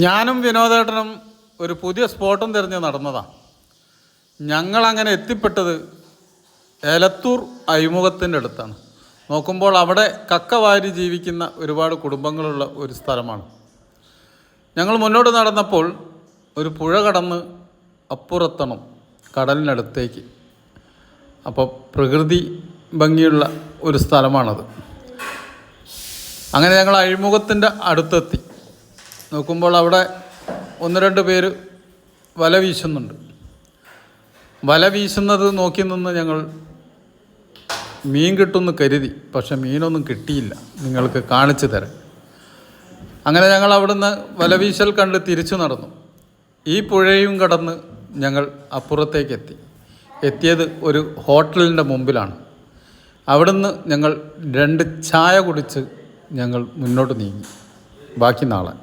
ഞാനും വിനോദേട്ടനും ഒരു പുതിയ സ്പോട്ടും തിരഞ്ഞ് നടന്നതാണ്. ഞങ്ങളങ്ങനെ എത്തിപ്പെട്ടത് എലത്തൂർ അഴിമുഖത്തിൻ്റെ അടുത്താണ്. നോക്കുമ്പോൾ അവിടെ കക്ക വാരി ജീവിക്കുന്ന ഒരുപാട് കുടുംബങ്ങളുള്ള ഒരു സ്ഥലമാണ്. ഞങ്ങൾ മുന്നോട്ട് നടന്നപ്പോൾ ഒരു പുഴ കടന്ന് അപ്പുറത്തണം കടലിനടുത്തേക്ക്. അപ്പോൾ പ്രകൃതി ഭംഗിയുള്ള ഒരു സ്ഥലമാണത്. അങ്ങനെ ഞങ്ങൾ അഴിമുഖത്തിൻ്റെ അടുത്തെത്തി. നോക്കുമ്പോൾ അവിടെ 1-2 പേര് വല വീശുന്നുണ്ട്. വല വീശുന്നത് നോക്കി നിന്ന് ഞങ്ങൾ മീൻ കിട്ടുമെന്ന് കരുതി. പക്ഷെ മീനൊന്നും കിട്ടിയില്ല. നിങ്ങൾക്ക് കാണിച്ചു തരാം. അങ്ങനെ ഞങ്ങൾ അവിടുന്ന് വല വീശൽ കണ്ട് തിരിച്ചു നടന്നു. ഈ പുഴയും കടന്ന് ഞങ്ങൾ അപ്പുറത്തേക്ക് എത്തിയത് ഒരു ഹോട്ടലിൻ്റെ മുമ്പിലാണ്. അവിടുന്ന് ഞങ്ങൾ 2 ചായ കുടിച്ച് ഞങ്ങൾ മുന്നോട്ട് നീങ്ങി. ബാക്കി നാളെ.